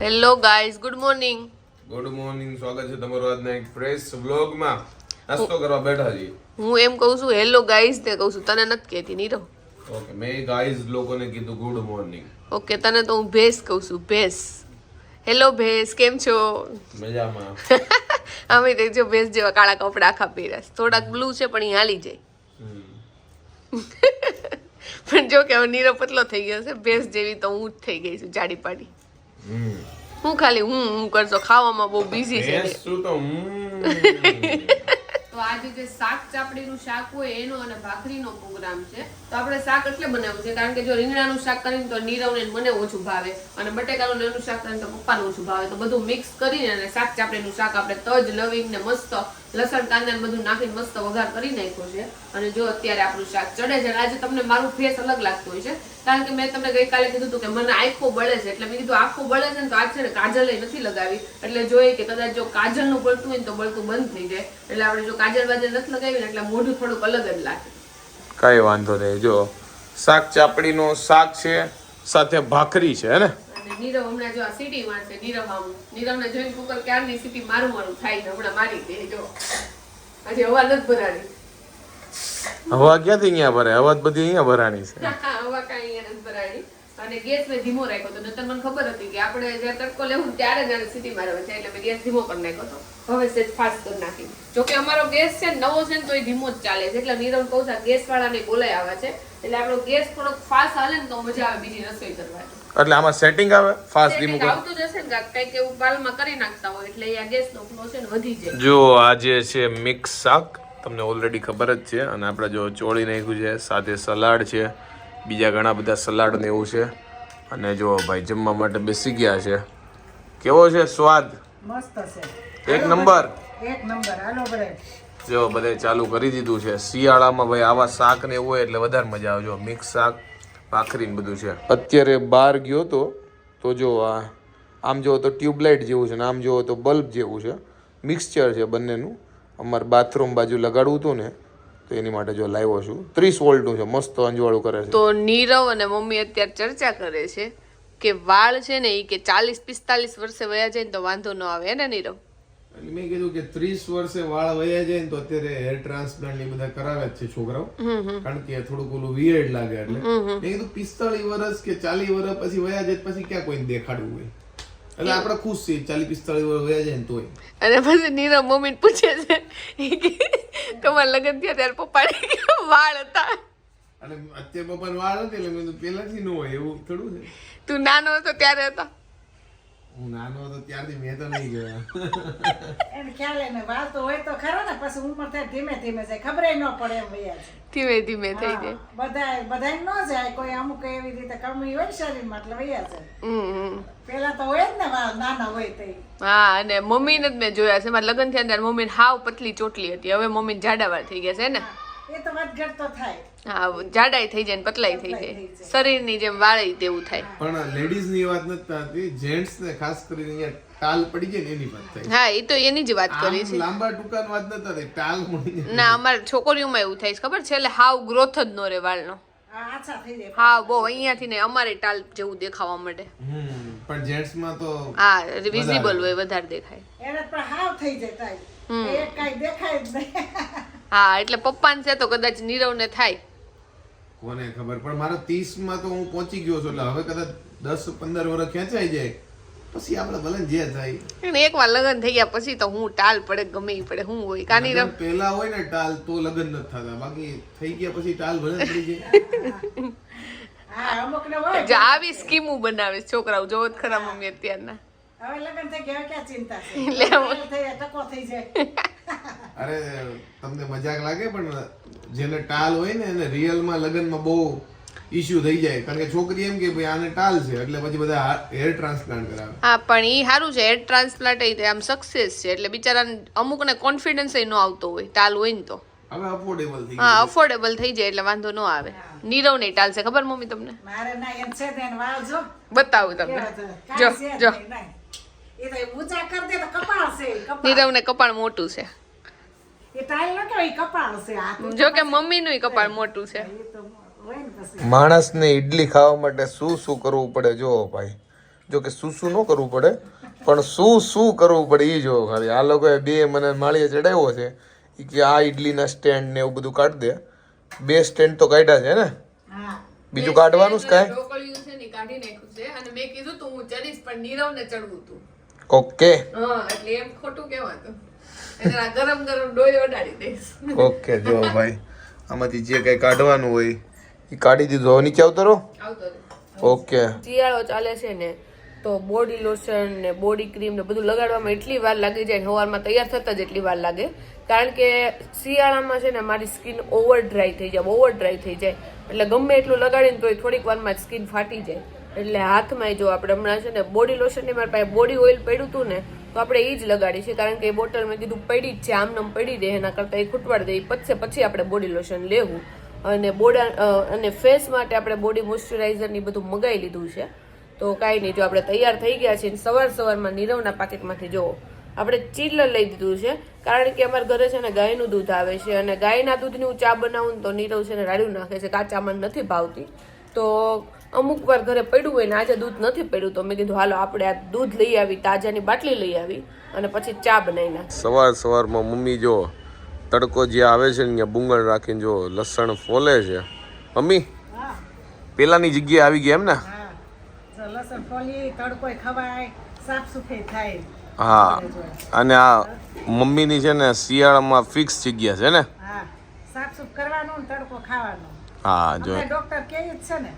Hello guys, good morning. Good morning. સ્વાગત છે તમારું આજના એક ફ્રેશ વ્લોગમાં. નાસ્તો કરવા બેઠા છીએ. હું એમ કહું છું હેલો ગાઈઝ ને કહું છું, તને નથી કહેતી નીરવ. ઓકે, મેં ગાઈઝ લોકોને કીધું ગુડ મોર્નિંગ. ઓકે, તને તો હું ભેસ કહું છું, ભેસ. હેલો ભેસ, કેમ છો? મજામાં. અમે દેખજો ભેસ જેવા કાળા કપડા આખા પહેર્યા છે. થોડાક બ્લુ છે પણ એ હાલી જાય. પણ જો કે હવે નીરવ પતલો થઈ ગયો છે, ભેસ જેવી તો હું જ થઈ ગઈ છું, જાડી પાડી. હું ખાલી હું કરશો, ખાવામાં બહુ બિઝી છે. શું તો તો આજે જે શાક ચાપડીનું શાક હોય એનો અને ભાખરીનો પ્રોગ્રામ છે. તો આપણે શાક એટલે બનાવ્યું છે કારણ કે જો રીંગણાનું શાક કરીને તો નીરવને મને ઓછું ભાવે અને બટેકાનું એનું શાક કરીને તો પપ્પાને ઓછું ભાવે. તો બધું મિક્સ કરીને અને શાક ચાપડીનું શાક આપણે તજ લવિંગ ને મસ્ત લસણ કાંદા ને બધું નાખીને મસ્ત વઘાર કરી નાખ્યો છે. અને જો અત્યારે આપણું શાક ચડે છે. આજે તમને મારું ફેસ અલગ લાગતું હોય છે કારણ કે મેં તમને ગઈકાલે કીધું હતું કે મને આંખો બળે છે, એટલે મેં કીધું આંખો બળે છે ને તો આજ છે ને કાજલ નથી લગાવી, એટલે જોઈએ કે કદાચ જો કાજલનું બળતું હોય ને તો બળતું બંધ થઈ જાય. એટલે આપણે જો કાજલ બાજલ નથી લગાવી ને એટલે મોઢું થોડુંક અલગ જ લાગે. કઈ વાંધો નહીં. જો શાક ચાપડીનો શાક છે સાથે ભાખરી છે હે ને. અને નીરવ હમણાં જો આ સીટી મારશે. નીરવને જોઈને કુકર ક્યારની સીટી મારું થાય છે, હમણાં મારી દે. જો હજી હવા નથી ભરાણી. હવા ક્યાંથી અહીંયા ભરે? હવા બધી અહીંયા ભરાણી છે. હવા કાંઈ અહીંયા નથી ભરાણી. અને ગેસ મેં ધીમો રાખ્યો હતો. નતર મને ખબર હતી કે આપણે જ્યારે તડકો લેવું ત્યારે જ સીટી મારવા છે, એટલે મેં ગેસ ધીમો કરી નાખ્યો હતો. હવે સેજ ફાસ્ટ કરી નાખી. જોકે અમારો ગેસ છે નવો છે ને તો એ ધીમો જ ચાલે છે, એટલે નીરવ કહું છું ગેસ વાળાને બોલાય આવ્યા છે, એટલે આપણો ગેસ થોડોક ફાસ્ટ હાલે ને તો મજા આવે બીજી રસોઈ કરવાની. એટલે આમાં સેટિંગ આવે ફાસ્ટ ધીમું કર. આવતું જશે ને કંઈક એવું બાલમાં કરી નાખતા હોય એટલે અહીંયા ગેસનો ફ્લો છે ને વધી જાય. જો આજે છે મિક્સ શાક, તમને ઓલરેડી ખબર જ છે. અને આપણે જો ચોળી નાખ્યું છે, સાથે સલાડ છે, બીજા ઘણા બધા સલાડ ને એવું છે. અને જો ભાઈ જમવા માટે બેસી ગયા છે. કેવો છે સ્વાદ? મસ્ત છે, એક નંબર. એક નંબર. હાલો bre. જો બધે ચાલુ કરી દીધું છે. શિયાળામાં ભાઈ આવા શાક ને એવું હોય એટલે વધારે મજા આવે. જો મિક્સ શાક, ભાખરી ને બધું છે. અત્યારે બહાર ગયો તો જો આમ જોવો તો ટ્યુબલાઇટ જેવું છે ને આમ જોવો તો બલ્બ જેવું છે. મિક્સચર છે બંનેનું. અમારે બાથરૂમ બાજુ લગાડવું હતું ને તો એની માટે જો લાવ્યો છું. 30 વોલ્ટનું છે, મસ્ત અંજવાળું કરે છે. તો નીરવ અને મમ્મી અત્યારે ચર્ચા કરે છે કે વાળ છે ને એ કે 40-45 વર્ષે વયા જાય ને તો વાંધો ન આવે ને નીરવ. મેં કીધું કે 30 વર્ષે વાળ વયા જાય ને તો અત્યારે હેર ટ્રાન્સપ્લાન્ટ એ બધા કરાવે જ છે છોકરાઓ, કારણ કે થોડુંક ઓલું વિયર્ડ લાગે. એટલે મેં કીધું 45 વર્ષ કે 40 વર્ષ પછી વયા જાય પછી ક્યાં કોઈને દેખાડવું હોય, એટલે આપણે ખુશ છીએ 40-45 વર્ષ વયા જાય ને તોય. અને પછી નીરવ મમ્મી પૂછે છે તમારા લગ્ન થયા ત્યારે પપ્પાને વાળ હતા અને અત્યારે પપ્પાને વાળ નથી એટલે મેં પહેલાથી ન હોય એવું થોડું છે. તું નાનો હતો ત્યારે હતા? હું નાનો હતો ત્યારથી મેં તો નહીં ગયા. એને ખ્યાલ એને વાળ તો હોય તો ખરો ને, પછી ઉંમર થાય ધીમે ધીમે જાય, ખબરે ન પડે એમ વયા છે. ધીમે ધીમે થઈ જાય. બધા ન જાય, કોઈ અમુક એવી રીતે કમી હોય શરીરમાં એટલે વયા જાય. પેલા તો હોય જ ને વાળ નાના હોય તો. હા, અને મમ્મીને જ મેં જોયા છે. મારા લગ્ન થયા ત્યારે મમ્મીને હાવ પતલી ચોટલી હતી, હવે મમ્મી જાડા વાળ થઈ ગયા છે ને. એ તો વધઘટ તો થાય. હા, જાડાઈ થઈ જાય ને પતલાઈ થઈ જાય, શરીરની જેમ વાળી તેવું થાય. પણ લેડીઝ ની વાત નથી થતી, જેન્ટ્સ ને ખાસ કરીને અહીંયા ટાલ પડી જાય ને એની વાત થાય. હા, એ તો એની જ વાત કરી છે. લાંબા ટૂંકાની વાત નથી થતી, ટાલ પડી જાય. ના, અમારે છોકરીઓમાં એવું થાય છે ખબર છે, એટલે હાવ ગ્રોથ જ નો રે વાળનો. આછા થઈ જાય. હા, બહુ અહીંયાથી ને અમારે ટાલ જેવું દેખાવા માંડે. પણ જેન્ટ્સ માં તો હા, વિઝિબલ હોય, વધારે દેખાય. એને પણ હાવ થઈ જાય થાય, એક કાઈ દેખાય જ નહીં. હા, એટલે પપ્પાને છે તો કદાચ નીરવને થાય. કોને ખબર, પણ મારો 30 માં તો હું પહોંચી ગયો છું, એટલે હવે કદાચ 10-15 વર્ષ ખેંચાઈ જાય પછી આપણે ભલે જે થાય. એકવાર લગ્ન થઈ ગયા પછી તો હું ટાલ પડે ગમે ઈ પડે હું હોય કાની રમ. પેલા હોય ને ટાલ તો લગ્ન નથી થતા, બાકી થઈ ગયા પછી ટાલ ભલે પડી જાય. હા, અમુક ને હોય આવી સ્કીમો બનાવે છોકરાઓ, જોવો જ ખરા મમ્મી અત્યારના. હવે લગ્ન થઈ ગયા ક્યાં ચિંતા છે, ટકો થઈ જાય. અરે તમને મજાક લાગે પણ જેને ટાલ હોય ને એને રિયલમાં લગ્નમાં બહુ ઇશ્યુ થઈ જાય, કારણ કે છોકરી એમ કે ભાઈ આને ટાલ છે એટલે પછી બધા હેર ટ્રાન્સપ્લાન્ટ કરાવે. હા, પણ ઈ સારું છે, હેર ટ્રાન્સપ્લાન્ટ આમ સક્સેસ છે, એટલે બિચારાને અમુકને કોન્ફિડન્સ ન આવતો હોય ટાલ હોય ને તો. હવે અફોર્ડેબલ થઈ હા, અફોર્ડેબલ થઈ જાય એટલે વાંધો ન આવે. નીરવ નહીં ટાલ છે ખબર મમ્મી તમને? મારે ના એમ છે ને વાળ જો બતાવું તમને. જો જો એ તો ઊંચા કરી દે તો કપાળ છે, નીરવને કપાળ મોટું છે. એ ટાઈલ ન કહેવાય, કપાળ છે આ. જો કે મમ્મીનું કપાળ મોટું છે. એ તો હોય ને પછી. માણસને ઈડલી ખાવા માટે શું શું કરવું પડે જો ભાઈ. જો કે શું ન કરવું પડે, પણ શું કરવું પડે એ જો ખાલી. આ લોકોએ બે મને માળીએ ચડાવ્યો છે કે આ ઇડલીના સ્ટેન્ડ ને એવું બધું કાઢી દે. 2 સ્ટેન્ડ તો કાઢ્યા છે ને, હા બીજું કાઢવાનું જ કાંઈ? ઢોકળિયું છે ને કાઢી નાખ્યું છે અને મેં કીધું તું હું ચડીશ પણ નીરવને ચડવું તું. ઓકે હા એટલે એમ ખોટું કહેવાતું. એટલે આ ગરમ ડોય અડાડી દઈશ. ઓકે. જો ભાઈ આમાંથી જે કંઈ કાઢવાનું હોય એ કાઢી દીધું. હવે નીચે આવતો રહો. આવતો રહે. ઓકે. શિયાળો ચાલે છે ને તો બોડી લોશન ને બોડી ક્રીમ ને બધું લગાડવામાં એટલી વાર લાગી જાય, સવારમાં તૈયાર થતા જ એટલી વાર લાગે. કારણ કે શિયાળામાં છે ને મારી સ્કિન ઓવર ડ્રાય થઈ જાય. એટલે ગમે એટલું લગાડીને તોય થોડીક વારમાં જ સ્કિન ફાટી જાય. એટલે હાથમાં જો આપણે હમણાં છે ને બોડી લોશનની મારી પાસે બોડી ઓઇલ પડ્યું હતું ને તો આપણે એ જ લગાડી છે. કારણ કે એ બોટલ મેં કીધું પડી જ છે, આમનામ પડી દે એના કરતાં એ ખૂટવાડ દે પછી આપણે બોડી લોશન લેવું. અને ફેસ માટે આપણે બોડી મોઇશ્ચરાઇઝરની બધું મગાવી લીધું છે. તો કાંઈ નહીં, જો આપણે તૈયાર થઈ ગયા છીએ. સવારમાં નીરવના પાકેટમાંથી જો આપણે ચીલર લઈ દીધું છે. કારણ કે અમારા ઘરે છે ને ગાયનું દૂધ આવે છે અને ગાયના દૂધની હું ચા બનાવું ને તો નીરવ છે ને રાડ્યું નાખે છે, કાચામાં નથી ભાવતી. તો અમુક વાર ઘરે પડ્યું હોય ને આજે દૂધ નથી પડ્યું તો મેં કીધું હાલો આપણે આ દૂધ લઈ આવી, તાજાની બાટલી લઈ આવી અને પછી ચા બનાવી નાખી. સવારમાં મમ્મી જો તડકો જે આવે છે ને ત્યાં બુંગળ રાખીને જો લસણ ફોલે છે. મમ્મી હા પેલાની જગ્યાએ આવી ગયા એમ ને? હા જો લસણ ફોલી તડકોય ખવાય, સાફ સફાઈ થાય. હા. અને આ મમ્મીની છે ને શિયાળામાં ફિક્સ જગ્યા છે ને? હા સાફ સુફ કરવાનું ને તડકો ખાવાનો. હા જો આપણે ડોક્ટર કહે જ છે ને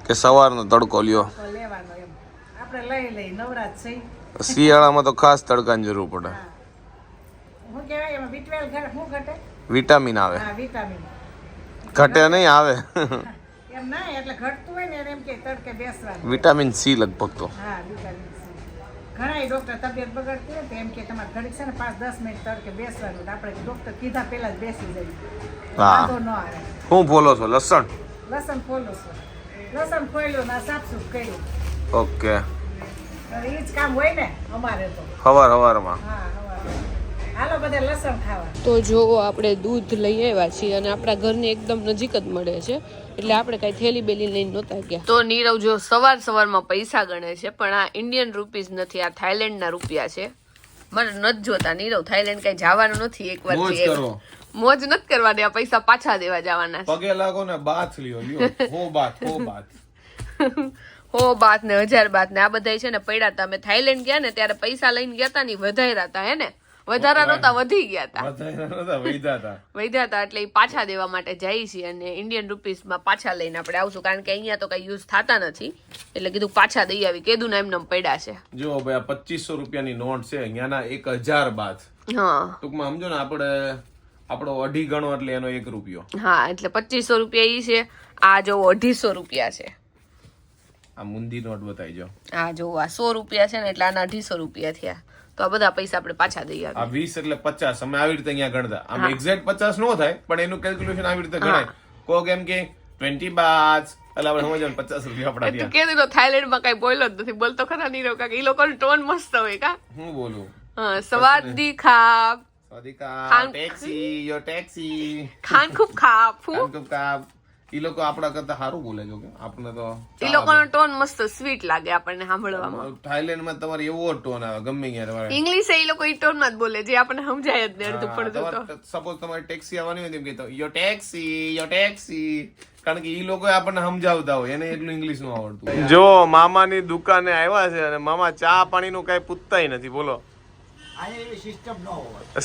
કે સવારનો તડકો લ્યો. તો લેવાનો એમ. આપણે લઈ નવરાત છે. શિયાળામાં તો ખાસ તડકાની જરૂર પડે. હા શું કહેવાય એમાં B12 શું ઘટે? વિટામિન આવે. હા વિટામિન ઘટે નહીં આવે. એમ ના એટલે ઘટતું હોય ને એને એમ કે તડકે બેસવાનું. વિટામિન સી લગભગ તો. હા વિટામિન સી. ઘણા ડોક્ટર તબિયત બગડતી હોય તો એમ કે તમારે ઘડીક છે ને 5-10 મિનિટ તડકે બેસવાનું. તો આપણે ડોક્ટર કીધા પહેલા જ બેસી જઈએ. હા. વાંધો ન આવે. શું બોલો છો? લસણ? લસણ ફોલું છું. લસણ ફોલ્યું ને સાફસૂફ કર્યું. ઓકે. હવે ઈ જ કામ હોય ને અમારે તો. સવારમાં હા હવાર. હાલો બધે લસણ ખાવા. તો જો આપણે દૂધ લઈ આવ્યા છીએ અને આપણા ઘરની એકદમ નજીક જ મળે છે એટલે આપણે કઈ થેલી બેલી લઈને નહોતા ગયા. તો નીરવ જો સવારમાં પૈસા ગણે છે પણ આ ઇન્ડિયન રૂપીઝ નથી, આ થાઈલેન્ડના રૂપિયા છે. મને નથી જોતા નીરવ, થાઈલેન્ડ કઈ જવાનું નથી. એકવાર મોજ નથી કરવાની, આ પૈસા પાછા દેવા જવાના છે. પગે લાગો ને બાથ લ્યો હો બાથ હો બાત ને 1000 બાત ને આ બધા છે ને પડ્યા હતા. અમે થાઈલેન્ડ ગયા ને ત્યારે પૈસા લઈને ગયા હતા ને વધાર્યા હતા. હે ને વધારા નહોતા, વધી ગયા હતા, વધ્યા હતા. એટલે પાછા દેવા માટે જઈએ છીએ અને ઇન્ડિયન રૂપીસમાં પાછા લઈને આપણે આવશું. કારણ કે અહીંયા તો કઈ યુઝ થતા નથી એટલે કીધું પાછા દઈ આવી. કીધું ને એમને પડ્યા છે. જો ભાઈ 2500 રૂપિયાની નોટ છે, અહીંયાના 1000 બાથ. હા ટૂંકમાં સમજો ને આપણો 2.5 ગણો એટલે એનો 1 રૂપિયો. હા એટલે 2500 રૂપિયા ઈ છે. આ જો 250 રૂપિયા છે. આ મુંદી નોટ બતાવી જો. આ જો આ 100 રૂપિયા છે ને એટલે આના 250 રૂપિયા થયા. તો આ બધા પૈસા આપણે પાછા દઈ આ 20 એટલે 50. અમે આવી રીતે અહીંયા ગણતા. આમ એક્ઝેક્ટ 50 નો થાય પણ એનું કેલ્ક્યુલેશન આવી રીતે ગણાય. કોક એમ કે 20 બાથ એટલે આપણે સમજવાનું 50 રૂપિયા આપડા ત્યાં. કે થાઈલેન્ડમાં કઈ બોલ્યો જ નથી. બોલતો ખરા નહીં રહ્યો કાકે ઈ લોકોનો ટોન મસ્ત હોય કા. હું બોલું? હા સવાદી ખાપ ટેક્સી યોર ટેક્સી ખાન ખૂબ ખાપ ઈ લોકો આપડા કરતા સારું બોલે છે કે આપણે તો ઈ લોકોનો ટોન મસ્ત સ્વીટ લાગે આપણને સાંભળવામાં. થાઈલેન્ડમાં તમારે એવો ટોન આવે ગમે ત્યારે. ઇંગ્લિશ એ લોકો ઈ ટોનમાં જ બોલે જે આપણને સમજાય જ નહીં અડધું પડતું તો. સપોઝ તમારી ટેક્સી આવવાની હોય તેમ કહેતો યોર ટેક્સી કારણ કે ઈ લોકો આપણને સમજાવતા હોય એને એટલું ઇંગ્લિશ નું આવડતું. જો મામાની દુકાને આવ્યા છે અને મામા ચા પાણી નું કઈ પૂછતાય નથી. બોલો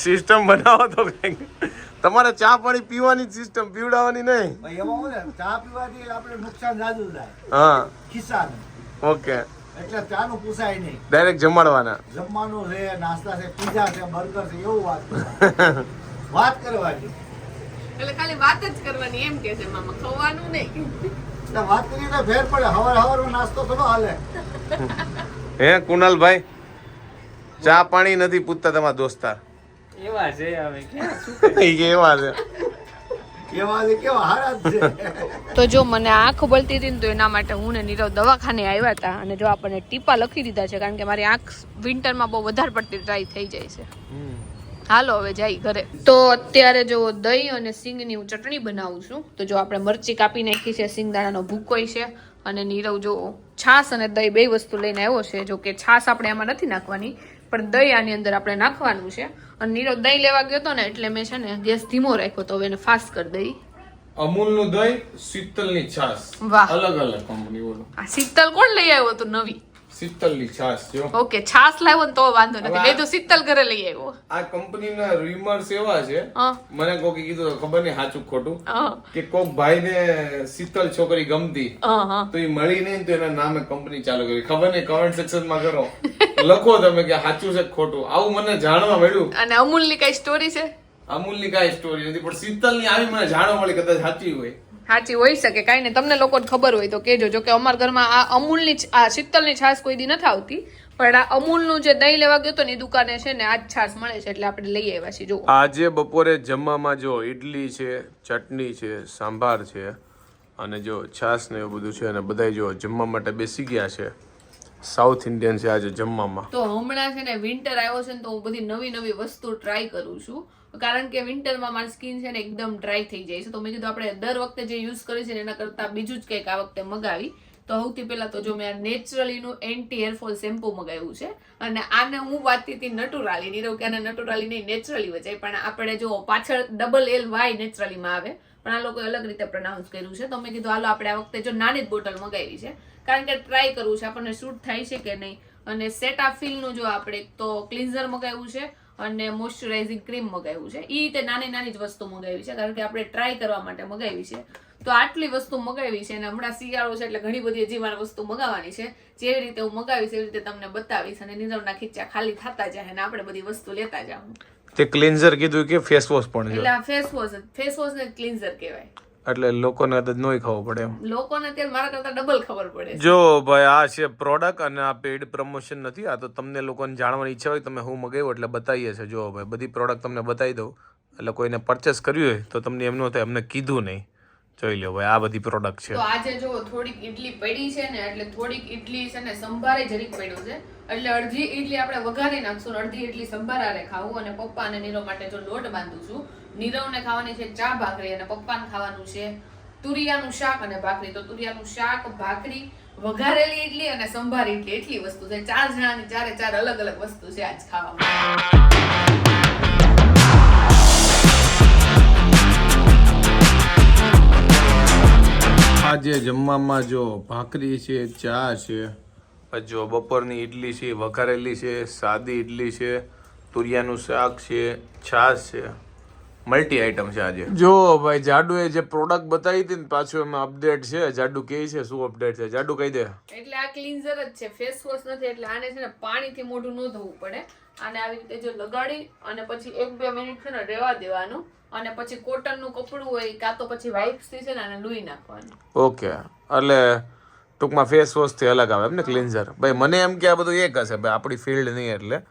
સિસ્ટમ બનાવો તો કઈક. તમારે ચા પાણી પીવાની સિસ્ટમ, પીવડાવવાની નહીં. ચા પીવાથી આપણે નુકસાન જાજુ થાય. હા ખિસ્સાનું. ઓકે. એટલે ચા નું પૂછાય નહીં. ડાયરેક્ટ જમાડવાના. જમવાનું છે, નાસ્તા છે, પીઝા છે, બર્ગર છે, એવું વાત કરવાની. એટલે ખાલી વાત જ કરવાની એમ કે છે મામા, ખવાનું નહીં. એટલે વાત કરીએ તો ફેર પડે. હવાર નાસ્તો થોડો હાલે. હે કુનાલભાઈ, ચા પાણી નથી પૂછતા તમારા દોસ્તાર? એવા છે હવે એવા છે. કેવા હારા છે. તો જો મને આંખ બળતી હતી ને તો એના માટે હું ને નીરવ દવાખાને આવ્યા હતા અને જો આપણને ટીપા લખી દીધા છે કારણ કે મારી આંખ વિન્ટરમાં બહુ વધારે પડતી ડ્રાય થઈ જાય છે. હાલો હવે જાય ઘરે. તો અત્યારે જો દહીં અને સિંગની હું ચટણી બનાવું છું. તો જો આપણે મરચી કાપી નાખી છે, સિંગદાણાનો ભૂકોય છે અને નીરવ જો છાશ અને દહીં બે વસ્તુ લઈને આવ્યો છે. જો કે છાશ આપણે આમાં નથી નાખવાની, પણ દહીં આની અંદર આપણે નાખવાનું છે. અને નીરવ દહીં લેવા ગયો હતો ને એટલે મેં છે ને ગેસ ધીમો રાખ્યો તો હવે એને ફાસ્ટ કરી દઈ. અમૂલનું દહીં, શીતલની છાશ, વાહ, અલગ અલગ કંપની. બોલો આ શીતલ કોણ લઈ આવ્યો તો નવી? શીતલની છાશ જો. ઓકે, છાશ લાવ્યો ને તો વાંધો નથી, મેં તો શીતલ ઘરે લઈ આવ્યો. આ કંપનીના રિમર્સ એવા છે, હા મને કોકે કીધું ખબર નહીં સાચું ખોટું, હા કે કોક ભાઈને શીતલ છોકરી ગમતી હા તો એ મળી નહીં તો એના નામે કંપની ચાલુ કરી. ખબર નહીં, કમેન્ટ સેક્શન માં કરો, લખો તમે કે સાચું છે કે ખોટું. આવું મને જાણવા મળ્યું. અને અમૂલની કઈ સ્ટોરી છે? અમૂલની કાંઈ સ્ટોરી નથી, પણ શીતલની આવી મને જાણવા મળી, કદાચ સાચી હોય. સાચી હોઈ શકે, કાંઈ નહીં, તમને લોકોને ખબર હોય તો કહેજો. જો કે અમારા ઘરમાં આ અમૂલની આ શીતલની છાશ કોઈ દી નથી આવતી, પણ આ અમૂલનું જે દહીં લેવા ગયો તો ને એ દુકાને છે ને આ જ છાશ મળે છે એટલે આપણે લઈ આવ્યા છીએ. જો આજે બપોરે જમવામાં જો ઈડલી છે, ચટણી છે, સાંભાર છે અને જો છાશ ને એવું બધું છે. અને બધા જો જમવા માટે બેસી ગયા છે. સાઉથ ઇન્ડિયન છે આજે જમવામાં. તો હમણાં છે ને વિન્ટર આવ્યો છે ને તો હું બધી નવી નવી વસ્તુ ટ્રાય કરું છું, કારણ કે વિન્ટરમાં મારી સ્કિન છે ને એકદમ ડ્રાય થઈ જાય છે. તો મેં કીધું આપણે દર વખતે જે યુઝ કરીએ છીએ એના કરતાં બીજું જ કંઈક આ વખતે મગાવી. તો સૌથી પહેલા તો જો મેં નેચરલીનું એન્ટી હેરફોલ શેમ્પુ મગાવ્યું છે. અને આને હું વાંચતી હતી નટુરાલી, નીરવ કે આને નટુરાલી નહીં નેચરલી વચાય, પણ આપણે જો પાછળ LY નેચરલીમાં આવે, પણ આ લોકોએ અલગ રીતે પ્રોનાઉન્સ કર્યું છે. તો મેં કીધું હાલો આપણે આ વખતે જો નાની જ બોટલ મગાવી છે, કારણ કે ટ્રાય કરવું છે આપણને શૂટ થાય છે કે નહીં. અને સેટાફિલનું જો આપણે તો ક્લિન્ઝર મગાવ્યું છે અને મોઇશ્ચરાઇઝિંગ ક્રીમ મગાવ્યું છે. એ રીતે નાની નાની જ વસ્તુ મગાવી છે, કારણ કે આપણે ટ્રાય કરવા માટે મગાવી છે. તો આટલી વસ્તુ મગાવી છે અને હમણાં શિયાળો છે એટલે ઘણી બધી હજી મારે વસ્તુ મગાવવાની છે. જેવી રીતે હું મગાવીશ એવી રીતે તમને બતાવીશ અને નીરવના ખીચા ખાલી થતા જાય અને આપણે બધી વસ્તુ લેતા જાઉં. તે ક્લિન્ઝર કીધું કે ફેસ વોશ પણ છે? એટલે આ ફેસ વોશ ને ક્લિન્ઝર કહેવાય. એટલે લોકોને કદાચ નોય ખબર પડે એમ. લોકોને અત્યારે મારા કરતા ડબલ ખબર પડે. જો ભાઈ આ છે પ્રોડક્ટ અને આ પેઇડ પ્રમોશન નથી, આ તો તમને લોકોને જાણવાની ઈચ્છા હોય તમે હું મગાવ્યું એટલે બતાવીએ છે. જો ભાઈ બધી પ્રોડક્ટ તમને બતાવી દઉં એટલે કોઈને પરચેસ કર્યું હોય તો તમને એમ ન થાય અમને કીધું નહીં. જોઈ લો ભાઈ આ બધી પ્રોડક્ટ છે. તો આજે જો થોડીક ઈડલી પડી છે ને એટલે થોડીક ઈડલી છે ને સંભારે જરીક પડ્યું છે, એટલે અડધી ઈડલી આપણે વઘારી નાખશું, અડધી ઈડલી સંભારારે ખાવું. અને પપ્પા અને નીરવ માટે જો લોટ બાંધું છું. નીરવને ખાવાની છે ચા ભાખરી અને પપ્પાને ખાવાનું છે તુરિયાનું શાક અને ભાખરી. તો તુરિયાનું શાક, ભાખરી, વઘારેલી ઈડલી અને સંભાર ઈડલી, એટલી વસ્તુ છે. 4 જણાની 4 અલગ અલગ વસ્તુ છે આજ ખાવામાં. આજે જમવામાં જો ભાખરી છે, ચા છે, જો બપોરની ઈડલી છે, વઘારેલી છે, સાદી ઈડલી છે, તુરિયાનું શાક છે, છાશ છે, મલ્ટી આઈટમ છે આજે. જો ભાઈ જાડુએ જે પ્રોડક્ટ બતાવી હતી ને પાછું એમાં અપડેટ છે. જાડુ કહે છે શું અપડેટ છે? જાડુ કહી દે. એટલે આ ક્લિન્ઝર જ છે, ફેસ વોશ નથી. એટલે આને છે ને પાણીથી મોઢું ન ધોવું પડે. આને આવી રીતે જો લગાડી અને પછી 1-2 મિનિટ છે ને રહેવા દેવાનું અને પછી કોટનનું કપડું હોય કાં તો પછી વાઇપ્સ થી છે ને આને લૂઈ નાખવાનું. ઓકે, એટલે ટૂંકમાં ફેસ વોશ થી અલગ આવે એમ ને ક્લિન્ઝર? ભાઈ મને એમ કે આ બધું એક હશે, ભાઈ આપણી ફિલ્ડ નહીં એટલે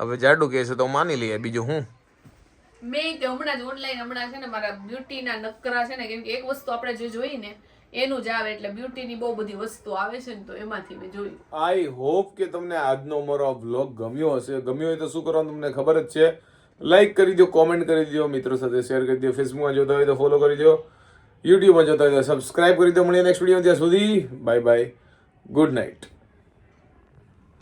હવે જાડુ કહે છે તો માની લઈએ. બીજું હું મેં હમણાં જ ઓનલાઈન હમણાં છે ને મારા બ્યુટીના નકરા છે ને, કેમ કે એક વસ્તુ આપણે જે જોઈ ને એનું જ આવે, એટલે બ્યુટીની બહુ બધી વસ્તુ આવે છે ને તો એમાંથી મેં જોયું. આઈ હોપ કે તમને આજનો મારો વ્લોગ ગમ્યો હશે. ગમ્યો હોય તો શું કરવાનું તમને ખબર જ છે. લાઈક કરી દો, કોમેન્ટ કરી દો, મિત્રો સાથે શેર કરી દો, ફેસબુકમાં જોતા હોય તો ફોલો કરી દો, યુટ્યુબમાં જોતા હોય તો સબસ્ક્રાઇબ કરી દો. મળીએ નેક્સ્ટ વિડીયો. ત્યાં સુધી બાય બાય, ગુડ નાઇટ.